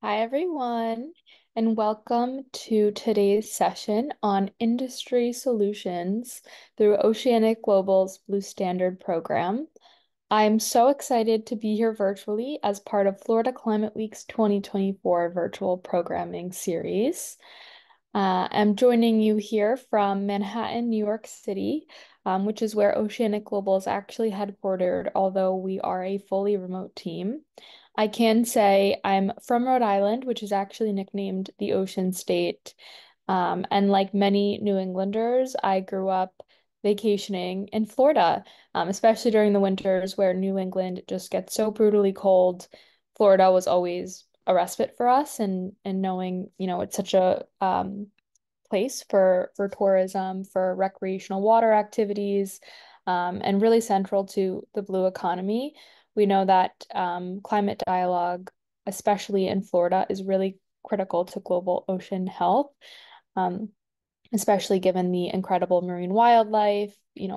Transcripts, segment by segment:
Hi, everyone, and welcome to today's session on industry solutions through Oceanic Global's Blue Standard program. I'm so excited to be here virtually as part of Florida Climate Week's 2024 virtual programming series. I'm joining you here from Manhattan, New York City, which is where Oceanic Global is actually headquartered, although we are a fully remote team. I can say I'm from Rhode Island, which is actually nicknamed the Ocean State. And like many New Englanders, I grew up vacationing in Florida, especially during the winters where New England just gets so brutally cold. Florida was always a respite for us, and knowing, it's such a place for tourism, for recreational water activities, and really central to the blue economy. We know that climate dialogue, especially in Florida, is really critical to global ocean health. Um, Especially given the incredible marine wildlife,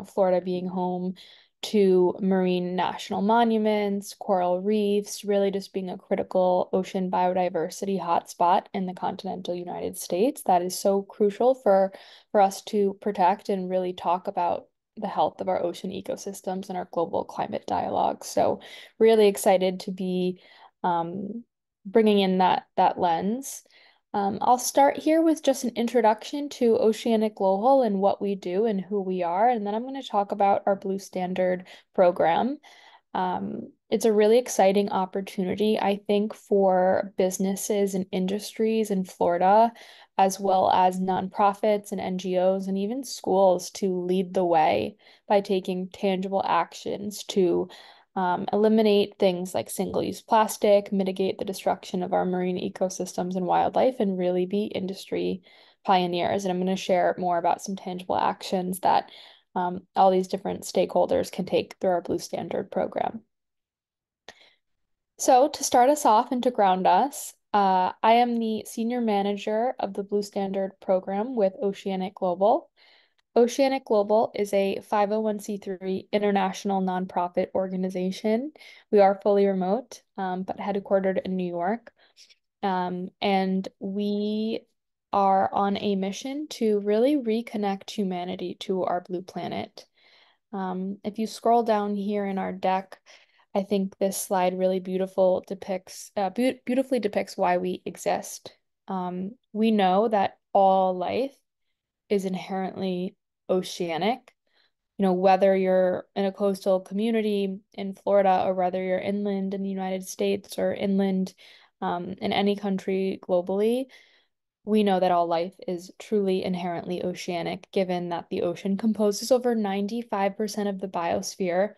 Florida being home to marine national monuments, coral reefs, really just being a critical ocean biodiversity hotspot in the continental United States. That is so crucial for us to protect and really talk about the health of our ocean ecosystems and our global climate dialogue. So really excited to be bringing in that lens. I'll start here with just an introduction to Oceanic Global and what we do and who we are, and then I'm going to talk about our Blue Standard program. It's a really exciting opportunity, I think, for businesses and industries in Florida, as well as nonprofits and NGOs and even schools to lead the way by taking tangible actions to eliminate things like single-use plastic, mitigate the destruction of our marine ecosystems and wildlife, and really be industry pioneers. And I'm going to share more about some tangible actions that all these different stakeholders can take through our Blue Standard program. So to start us off and to ground us, I am the senior manager of the Blue Standard program with Oceanic Global. Oceanic Global is a 501(c)(3) international nonprofit organization. We are fully remote, but headquartered in New York. And we are on a mission to really reconnect humanity to our blue planet. If you scroll down here in our deck, I think this slide really beautifully depicts why we exist. We know that all life is inherently oceanic. Whether you're in a coastal community in Florida or whether you're inland in the United States or inland in any country globally, we know that all life is truly inherently oceanic, given that the ocean composes over 95% of the biosphere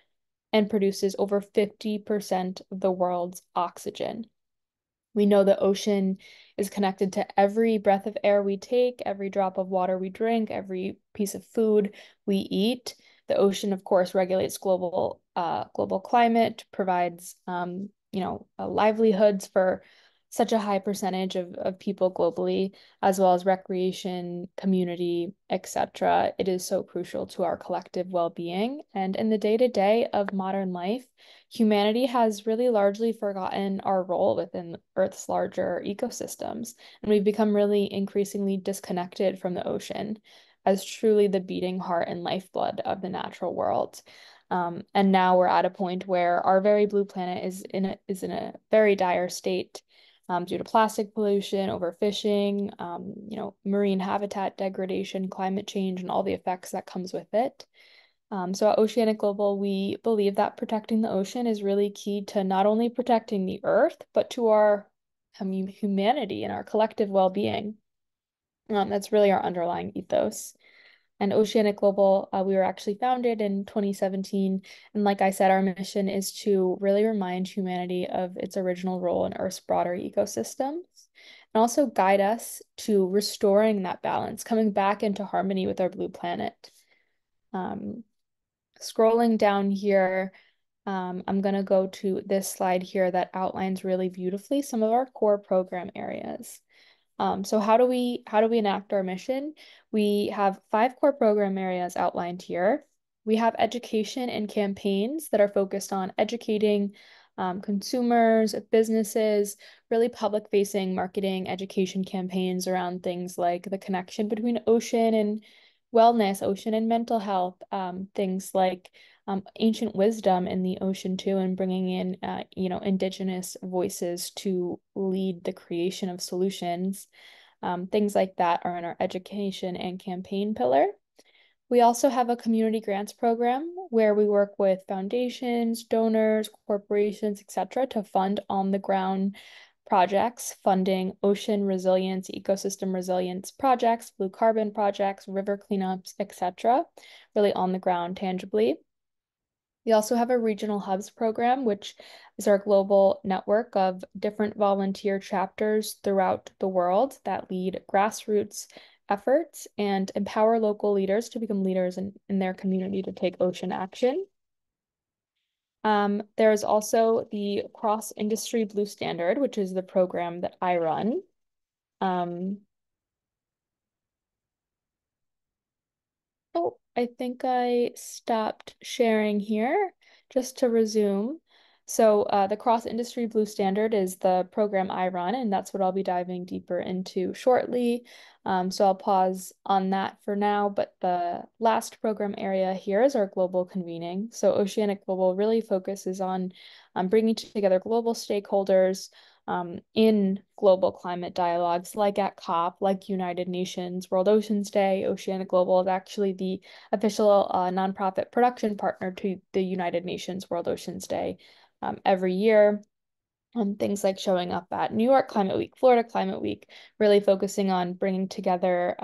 and produces over 50% of the world's oxygen. We know the ocean is connected to every breath of air we take, every drop of water we drink, every piece of food we eat. The ocean, of course, regulates global climate, provides livelihoods for such a high percentage of people globally, as well as recreation, community, etc. It is so crucial to our collective well-being. And in the day-to-day of modern life, humanity has really largely forgotten our role within Earth's larger ecosystems, and we've become really increasingly disconnected from the ocean as truly the beating heart and lifeblood of the natural world. And now we're at a point where our very blue planet is in a very dire state due to plastic pollution, overfishing, marine habitat degradation, climate change, and all the effects that comes with it. So at Oceanic Global, we believe that protecting the ocean is really key to not only protecting the Earth, but to our humanity and our collective well-being. That's really our underlying ethos. And Oceanic Global, we were actually founded in 2017. And like I said, our mission is to really remind humanity of its original role in Earth's broader ecosystems and also guide us to restoring that balance, coming back into harmony with our blue planet. Um, Scrolling down here, I'm going to go to this slide here that outlines really beautifully some of our core program areas. So how do we enact our mission? We have 5 core program areas outlined here. We have education and campaigns that are focused on educating consumers, businesses, really public-facing marketing, education campaigns around things like the connection between ocean and wellness, ocean and mental health, things like ancient wisdom in the ocean too, and bringing in, indigenous voices to lead the creation of solutions. Things like that are in our education and campaign pillar. We also have a community grants program where we work with foundations, donors, corporations, etc., to fund on the ground projects, funding ocean resilience, ecosystem resilience projects, blue carbon projects, river cleanups, etc., really on the ground tangibly. We also have a regional hubs program, which is our global network of different volunteer chapters throughout the world that lead grassroots efforts and empower local leaders to become leaders in their community to take ocean action. There is also the Cross Industry Blue Standard, which is the program that I run. Oh, I think I stopped sharing here just to resume. So the Cross Industry Blue Standard is the program I run, and that's what I'll be diving deeper into shortly. So I'll pause on that for now, but the last program area here is our global convening. So Oceanic Global really focuses on bringing together global stakeholders in global climate dialogues, like at COP, like United Nations World Oceans Day. Oceanic Global is actually the official nonprofit production partner to the United Nations World Oceans Day every year. Things like showing up at New York Climate Week, Florida Climate Week, really focusing on bringing together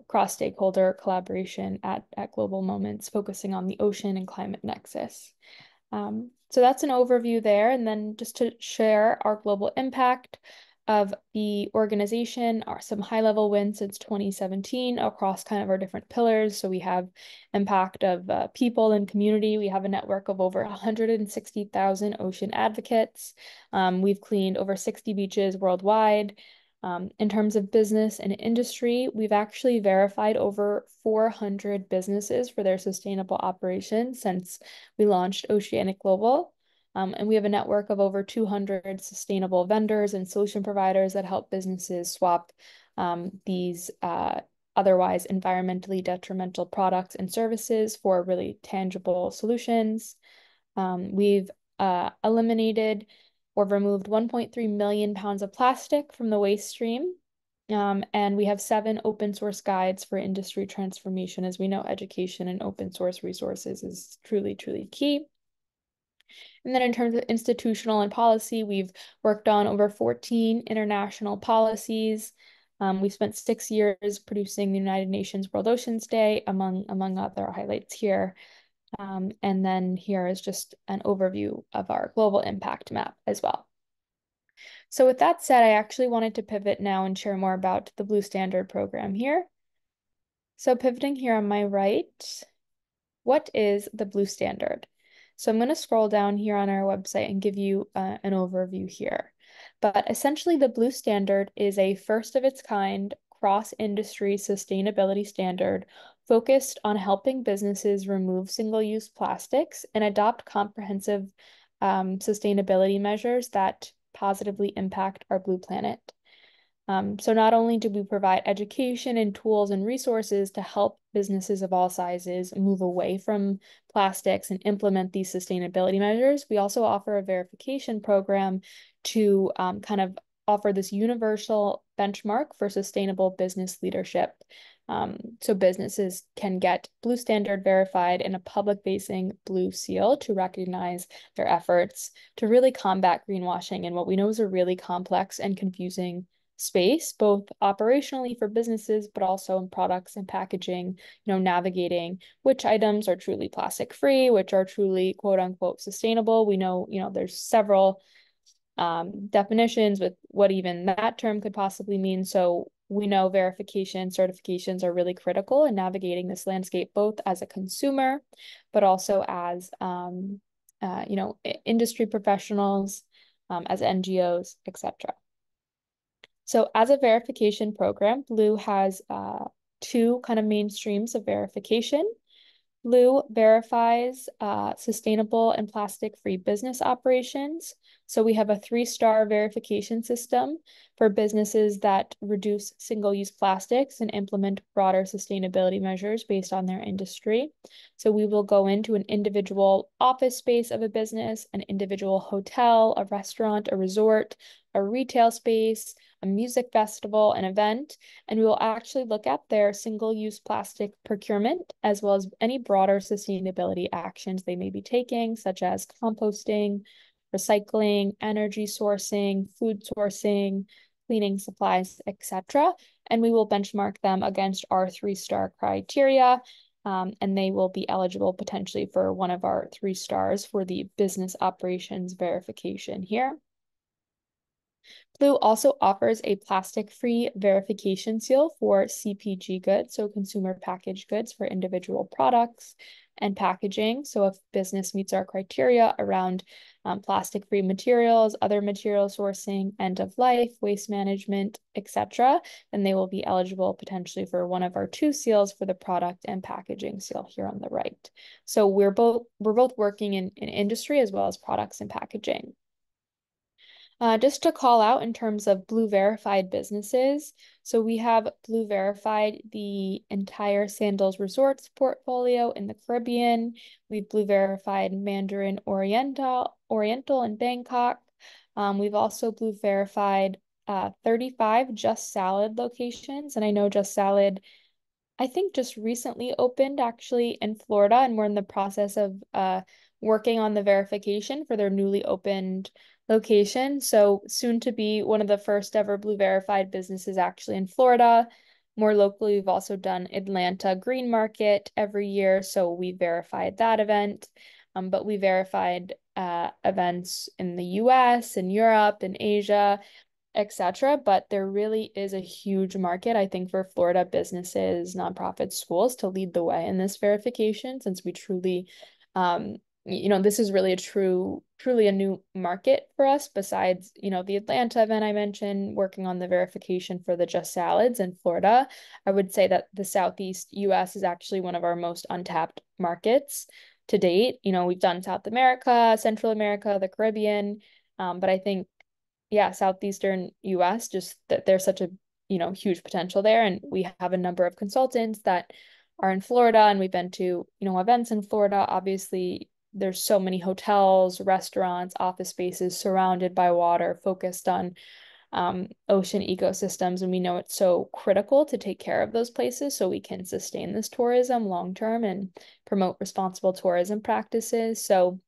cross-stakeholder collaboration at global moments, focusing on the ocean and climate nexus. So that's an overview there. And then just to share our global impact of the organization, are some high-level wins since 2017 across kind of our different pillars. So we have impact of people and community. We have a network of over 160,000 ocean advocates. We've cleaned over 60 beaches worldwide. In terms of business and industry, we've actually verified over 400 businesses for their sustainable operations since we launched Oceanic Global. And we have a network of over 200 sustainable vendors and solution providers that help businesses swap these otherwise environmentally detrimental products and services for really tangible solutions. We've eliminated or removed 1.3 million pounds of plastic from the waste stream. And we have 7 open source guides for industry transformation. As we know, education and open source resources is truly, truly key. And then in terms of institutional and policy, we've worked on over 14 international policies. We spent 6 years producing the United Nations World Oceans Day, among other highlights here. And then here is just an overview of our global impact map as well. So with that said, I actually wanted to pivot now and share more about the Blue Standard program here. So pivoting here on my right, what is the Blue Standard? So I'm going to scroll down here on our website and give you an overview here. But essentially, the Blue Standard is a first of its kind cross-industry sustainability standard focused on helping businesses remove single-use plastics and adopt comprehensive sustainability measures that positively impact our blue planet. So not only do we provide education and tools and resources to help businesses of all sizes move away from plastics and implement these sustainability measures, we also offer a verification program to kind of offer this universal benchmark for sustainable business leadership. So businesses can get Blue Standard verified in a public-facing blue seal to recognize their efforts to really combat greenwashing and what we know is a really complex and confusing space, both operationally for businesses, but also in products and packaging, navigating which items are truly plastic free, which are truly quote unquote sustainable. We know, there's several definitions with what even that term could possibly mean. So we know verification, certifications are really critical in navigating this landscape, both as a consumer, but also as, industry professionals, as NGOs, etc. So as a verification program, Blue has 2 kind of main streams of verification. Blue verifies sustainable and plastic-free business operations. So we have a 3-star verification system for businesses that reduce single-use plastics and implement broader sustainability measures based on their industry. So we will go into an individual office space of a business, an individual hotel, a restaurant, a resort, a retail space, a music festival, an event, and we will actually look at their single-use plastic procurement as well as any broader sustainability actions they may be taking, such as composting, recycling, energy sourcing, food sourcing, cleaning supplies, etc. And we will benchmark them against our 3-star criteria, and they will be eligible potentially for one of our 3 stars for the business operations verification here. Blue also offers a plastic-free verification seal for CPG goods, so consumer packaged goods for individual products and packaging. So if business meets our criteria around plastic-free materials, other material sourcing, end of life, waste management, etc., then they will be eligible potentially for one of our 2 seals for the product and packaging seal here on the right. So we're both working in industry as well as products and packaging. Just to call out in terms of Blue verified businesses, so we have Blue verified the entire Sandals Resorts portfolio in the Caribbean. We've Blue verified Mandarin Oriental in Bangkok. We've also Blue verified 35 Just Salad locations, and I know Just Salad I think just recently opened actually in Florida, and we're in the process of working on the verification for their newly opened location. So soon to be one of the first ever Blue verified businesses actually in Florida. More locally, we've also done Atlanta Green Market every year, so we verified that event. But we verified events in the US and Europe and Asia, etc. But there really is a huge market, I think, for Florida businesses, nonprofits, schools to lead the way in this verification, since we truly, this is really truly a new market for us. Besides, the Atlanta event I mentioned, working on the verification for the Just Salads in Florida, I would say that the Southeast US is actually one of our most untapped markets to date. We've done South America, Central America, the Caribbean, but I think yeah, southeastern US, just that there's such a, huge potential there. And we have a number of consultants that are in Florida, and we've been to, events in Florida. Obviously, there's so many hotels, restaurants, office spaces surrounded by water, focused on ocean ecosystems. And we know it's so critical to take care of those places so we can sustain this tourism long term and promote responsible tourism practices. So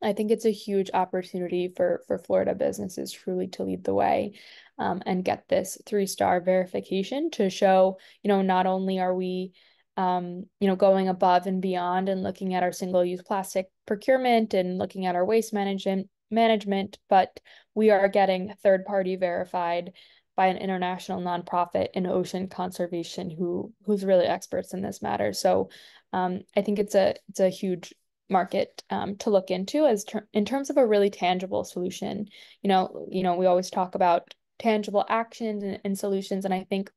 I think it's a huge opportunity for Florida businesses truly to lead the way, and get this 3-star verification to show, not only are we, going above and beyond and looking at our single-use plastic procurement and looking at our waste management, but we are getting third-party verified by an international nonprofit in ocean conservation who's really experts in this matter. So I think it's a huge market to look into in terms of a really tangible solution. We always talk about tangible actions and solutions, and I think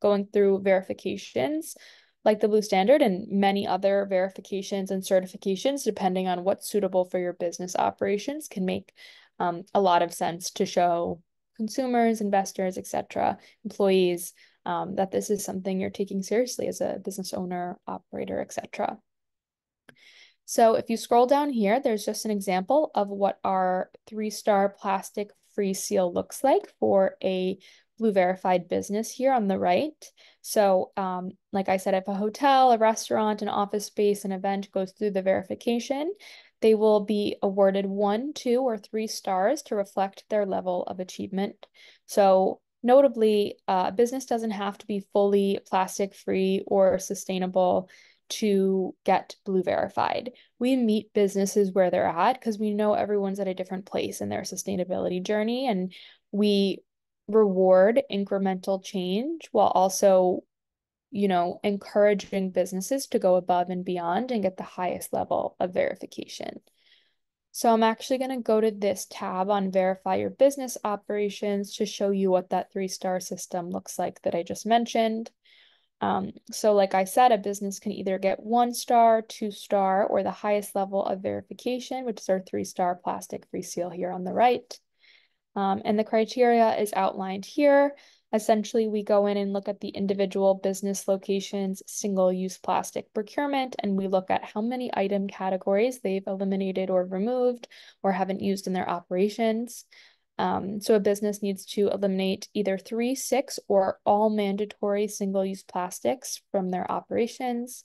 going through verifications like the Blue Standard and many other verifications and certifications, depending on what's suitable for your business operations, can make a lot of sense to show consumers, investors, etc., employees, that this is something you're taking seriously as a business owner, operator, etc. So if you scroll down here, there's just an example of what our 3-star plastic-free seal looks like for a Blue verified business here on the right. So like I said, if a hotel, a restaurant, an office space, an event goes through the verification, they will be awarded 1, 2, or 3 stars to reflect their level of achievement. So notably, business doesn't have to be fully plastic-free or sustainable to get Blue verified. We meet businesses where they're at because we know everyone's at a different place in their sustainability journey, and we reward incremental change while also, encouraging businesses to go above and beyond and get the highest level of verification. So I'm actually going to go to this tab on Verify Your Business Operations to show you what that 3-star system looks like that I just mentioned. So like I said, a business can either get 1 star, 2 star, or the highest level of verification, which is our 3-star plastic-free seal here on the right. And the criteria is outlined here. Essentially, we go in and look at the individual business locations' single-use plastic procurement, and we look at how many item categories they've eliminated or removed or haven't used in their operations. So a business needs to eliminate either 3, 6, or all mandatory single-use plastics from their operations.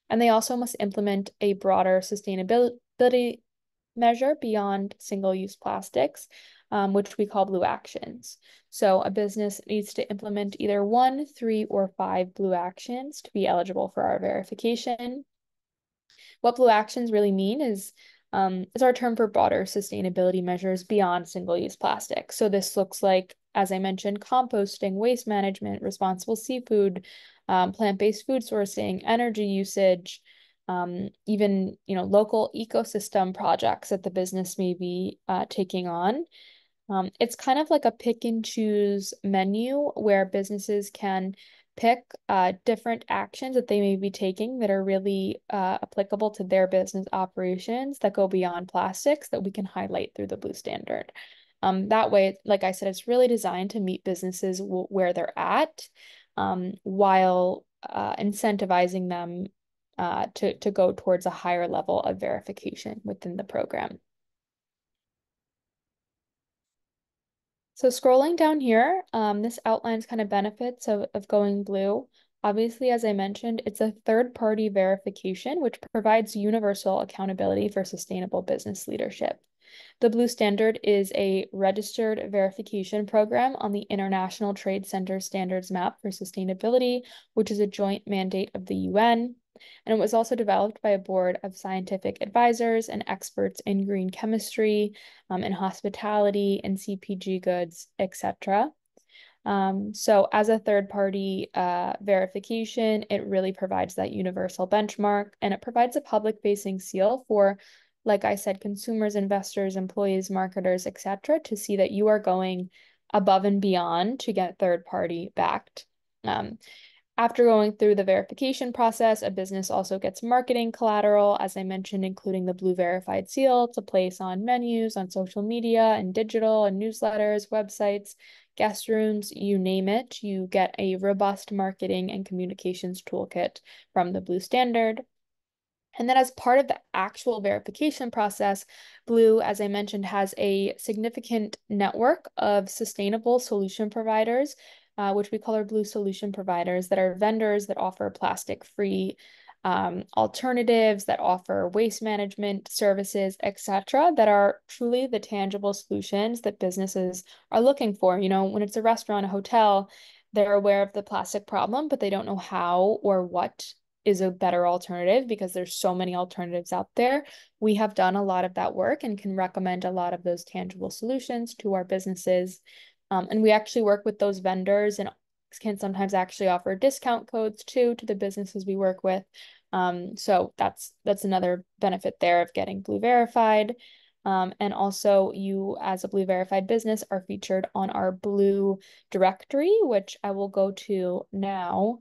And they also must implement a broader sustainability measure beyond single-use plastics, which we call blue actions. So a business needs to implement either 1, 3, or 5 blue actions to be eligible for our verification. What blue actions really mean is our term for broader sustainability measures beyond single-use plastic. So this looks like, as I mentioned, composting, waste management, responsible seafood, plant-based food sourcing, energy usage, even local ecosystem projects that the business may be taking on. It's kind of like a pick and choose menu where businesses can pick different actions that they may be taking that are really applicable to their business operations that go beyond plastics that we can highlight through the blue standard. That way, like I said, it's really designed to meet businesses where they're at, while incentivizing them to go towards a higher level of verification within the program. So scrolling down here, this outlines kind of benefits of going blue. Obviously, as I mentioned, it's a third-party verification, which provides universal accountability for sustainable business leadership. The Blue Standard is a registered verification program on the International Trade Center Standards Map for Sustainability, which is a joint mandate of the UN. And it was also developed by a board of scientific advisors and experts in green chemistry, in hospitality, and CPG goods, etc. So as a third-party verification, it really provides that universal benchmark, and it provides a public-facing seal for, like I said, consumers, investors, employees, marketers, etc., to see that you are going above and beyond to get third-party backed. After going through the verification process, a business also gets marketing collateral, as I mentioned, including the Blue Verified seal to place on menus, on social media, and digital, and newsletters, websites, guest rooms, you name it. You get a robust marketing and communications toolkit from the Blue Standard. And then as part of the actual verification process, Blue, as I mentioned, has a significant network of sustainable solution providers, which we call our Blue solution providers, that are vendors that offer plastic-free alternatives, that offer waste management services, etc., that are truly the tangible solutions that businesses are looking for. When it's a restaurant, a hotel, they're aware of the plastic problem, but they don't know how or what is a better alternative because there's so many alternatives out there. We have done a lot of that work and can recommend a lot of those tangible solutions to our businesses. And we actually work with those vendors and can sometimes actually offer discount codes too to the businesses we work with. So that's another benefit there of getting Blue Verified. And also you as a Blue Verified business are featured on our Blue directory, which I will go to now.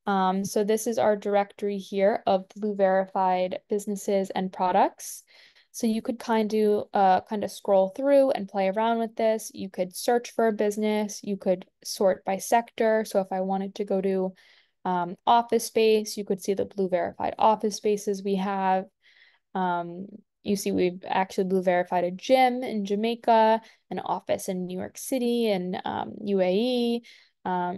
So this is our directory here of Blue Verified businesses and products. So you could kind of scroll through and play around with this. You could search for a business. You could sort by sector. So if I wanted to go to office space, you could see the Blue Verified office spaces we have. You see we've actually Blue Verified a gym in Jamaica, an office in New York City, and UAE,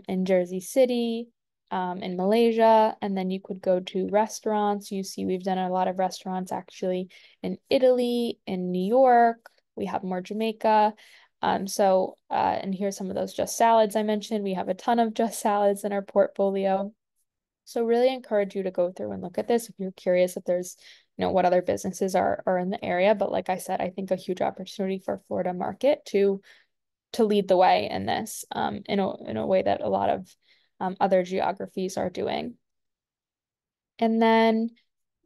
in Jersey City, in Malaysia, and then you could go to restaurants. You see we've done a lot of restaurants actually in Italy, in New York. We have more Jamaica. And here's some of those Just Salads I mentioned. We have a ton of Just Salads in our portfolio. So really encourage you to go through and look at this if you're curious if there's, what other businesses are in the area. But like I said, I think a huge opportunity for Florida market to lead the way in this, in a way that a lot of other geographies are doing. And then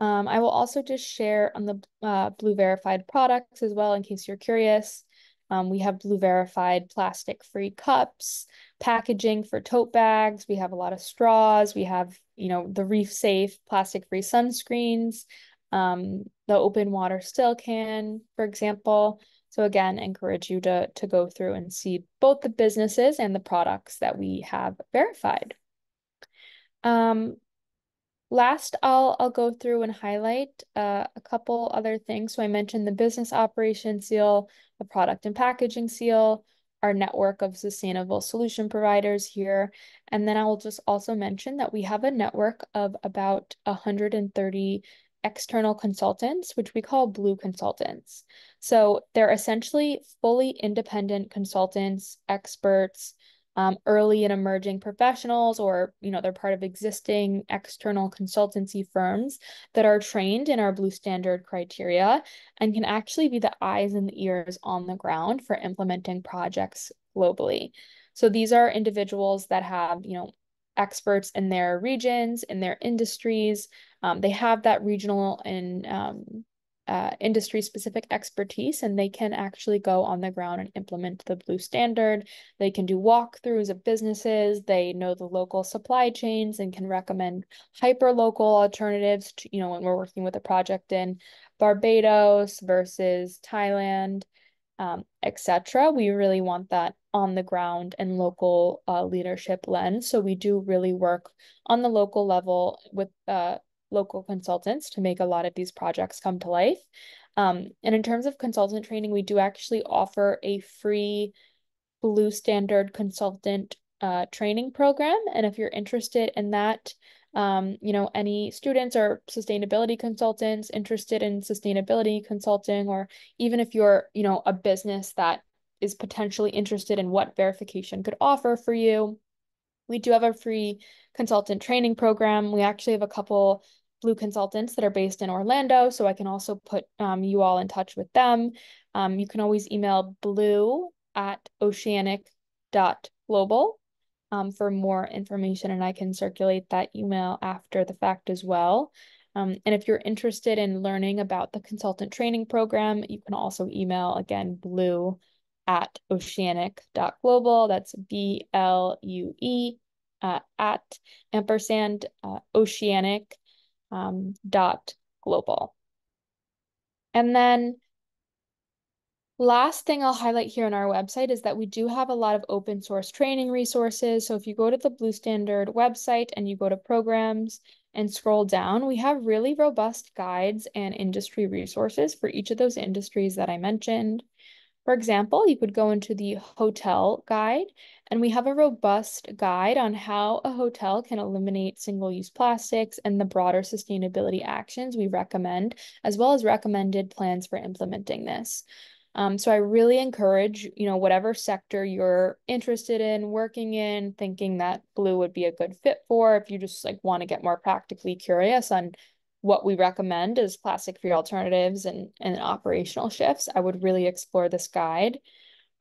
I will also just share on the Blue Verified products as well in case you're curious. We have Blue verified plastic-free cups, packaging for tote bags. We have a lot of straws. We have, the reef safe plastic-free sunscreens, the open water still can, for example. So again, encourage you to go through and see both the businesses and the products that we have verified. Um, Last, I'll go through and highlight a couple other things. So I mentioned the business operation seal, the product and packaging seal, our network of sustainable solution providers here. And then I will just also mention that we have a network of about 130 external consultants, which we call Blue consultants. So they're essentially fully independent consultants, experts, early and emerging professionals, or they're part of existing external consultancy firms that are trained in our Blue Standard criteria and can actually be the eyes and the ears on the ground for implementing projects globally. So these are individuals that have, experts in their regions, in their industries. They have that regional and industry specific expertise, and they can actually go on the ground and implement the Blue Standard. They can do walkthroughs of businesses. They know the local supply chains and can recommend hyper local alternatives to, when we're working with a project in Barbados versus Thailand, etc. We really want that on the ground and local leadership lens. So we do really work on the local level with local consultants to make a lot of these projects come to life. And in terms of consultant training, we do actually offer a free Blue Standard consultant training program. And if you're interested in that, any students or sustainability consultants interested in sustainability consulting, or even if you're, a business that is potentially interested in what verification could offer for you, we do have a free consultant training program. We actually have a couple Blue consultants that are based in Orlando, so I can also put you all in touch with them. You can always email blue@oceanic.global for more information, and I can circulate that email after the fact as well. And if you're interested in learning about the consultant training program, you can also email, again, blue@oceanic.global. That's BLUE at ampersand oceanic dot global. And then last thing I'll highlight here on our website is that we do have a lot of open source training resources. So if you go to the Blue Standard website and you go to programs and scroll down, we have really robust guides and industry resources for each of those industries that I mentioned. For example, you could go into the hotel guide, and we have a robust guide on how a hotel can eliminate single-use plastics and the broader sustainability actions we recommend, as well as recommended plans for implementing this. So I really encourage, whatever sector you're interested in, working in, thinking that Blue would be a good fit for, if you just want to get more practically curious on what we recommend as plastic-free alternatives and operational shifts, I would really explore this guide.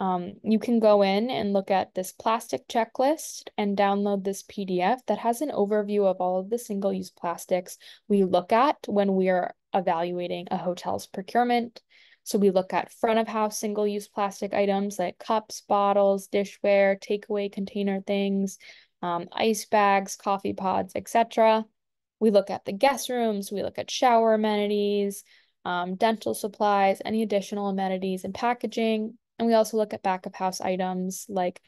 You can go in and look at this plastic checklist and download this PDF that has an overview of all of the single-use plastics we look at when we are evaluating a hotel's procurement. So we look at front of house single-use plastic items like cups, bottles, dishware, takeaway container things, ice bags, coffee pods, etc. We look at the guest rooms, we look at shower amenities, dental supplies, any additional amenities and packaging. And we also look at back of house items like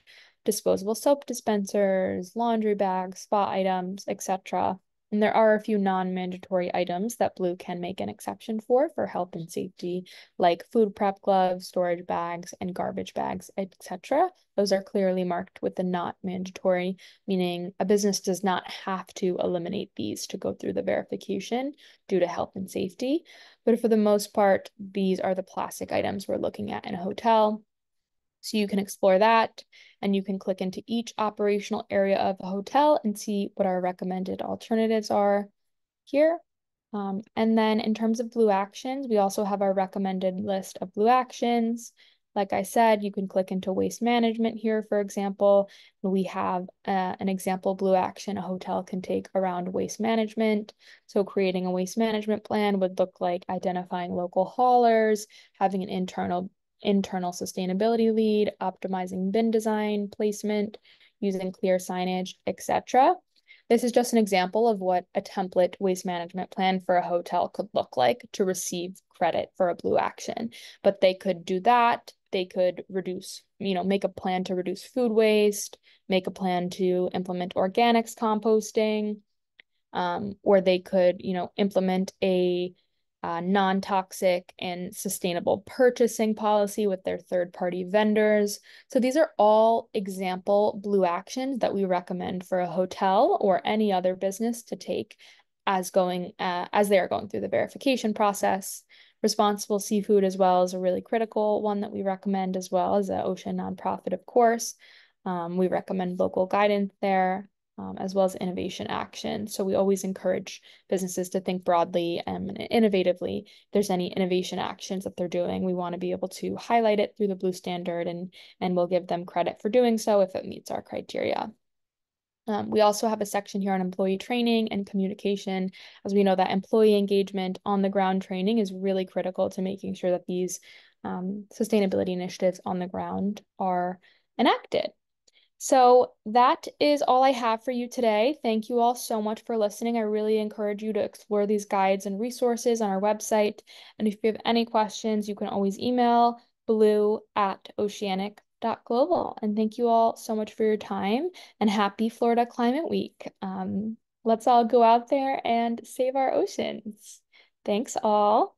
disposable soap dispensers, laundry bags, spa items, etc. And there are a few non-mandatory items that Blue can make an exception for health and safety, like food prep gloves, storage bags, and garbage bags, etc. Those are clearly marked with the not mandatory, meaning a business does not have to eliminate these to go through the verification due to health and safety. But for the most part, these are the plastic items we're looking at in a hotel. So you can explore that, and you can click into each operational area of a hotel and see what our recommended alternatives are here. And then in terms of Blue actions, we also have our recommended list of Blue actions. Like I said, you can click into waste management here, for example. We have an example Blue action a hotel can take around waste management. So creating a waste management plan would look like identifying local haulers, having an internal internal sustainability lead, optimizing bin design, placement, using clear signage, etc. This is just an example of what a template waste management plan for a hotel could look like to receive credit for a blue action. But they could do that. They could reduce, make a plan to reduce food waste, make a plan to implement organics composting, or they could, implement a non-toxic and sustainable purchasing policy with their third-party vendors. So these are all example blue actions that we recommend for a hotel or any other business to take as they are going through the verification process. Responsible seafood as well is a really critical one that we recommend as well as an ocean nonprofit, of course. We recommend local guidance there as well as innovation action. So we always encourage businesses to think broadly and innovatively. If there's any innovation actions that they're doing, we want to be able to highlight it through the Blue Standard, and we'll give them credit for doing so if it meets our criteria. We also have a section here on employee training and communication, as we know that employee engagement on the ground training is really critical to making sure that these sustainability initiatives on the ground are enacted. So that is all I have for you today. Thank you all so much for listening. I really encourage you to explore these guides and resources on our website. And if you have any questions, you can always email blue@oceanic.global. And thank you all so much for your time and happy Florida Climate Week. Let's all go out there and save our oceans. Thanks all.